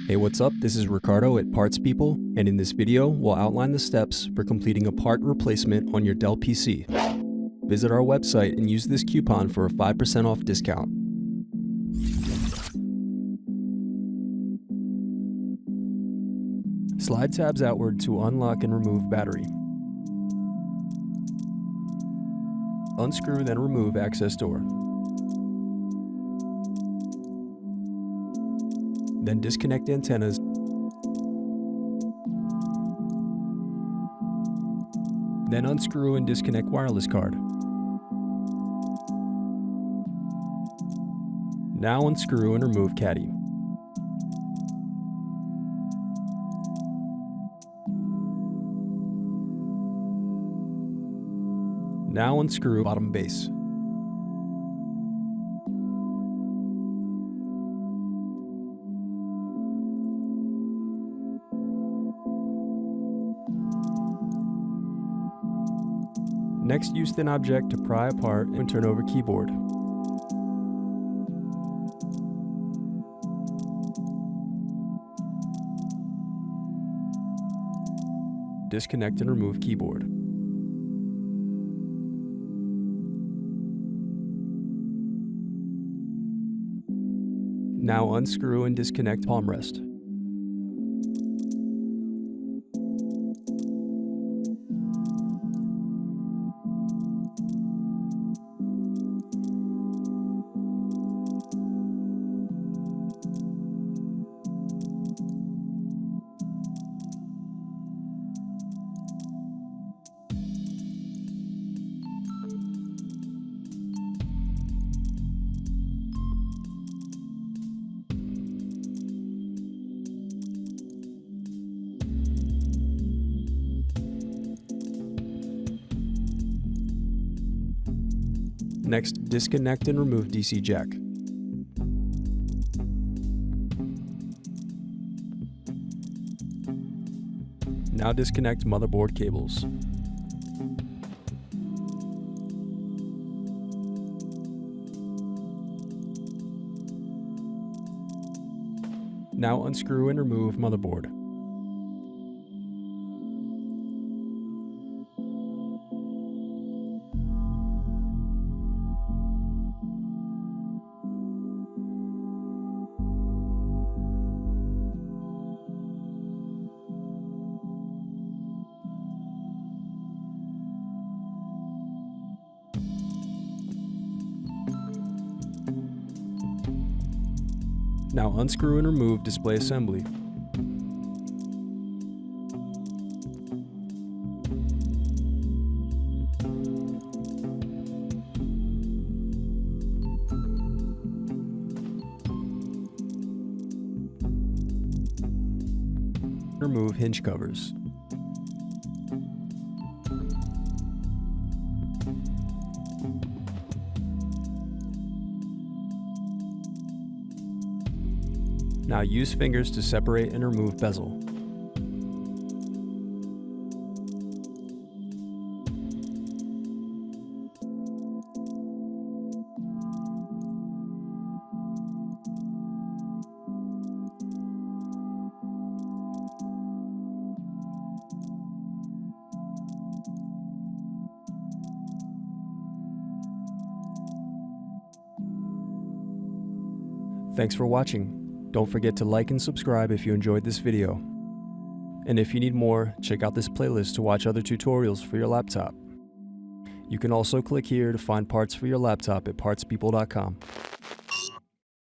Hey, what's up? This is Ricardo at Parts People, and in this video, we'll outline the steps for completing a part replacement on your Dell PC. Visit our website and use this coupon for a 5% off discount. Slide tabs outward to unlock and remove battery. Unscrew, then remove access door. Then disconnect antennas. Then unscrew and disconnect wireless card. Now unscrew and remove caddy. Now unscrew bottom base. Next, use thin object to pry apart and turn over keyboard. Disconnect and remove keyboard. Now unscrew and disconnect palm rest. Next, disconnect and remove DC jack. Now disconnect motherboard cables. Now unscrew and remove motherboard. Now unscrew and remove display assembly. Remove hinge covers. Now use fingers to separate and remove bezel. Thanks for watching. Don't forget to like and subscribe if you enjoyed this video. And if you need more, check out this playlist to watch other tutorials for your laptop. You can also click here to find parts for your laptop at partspeople.com.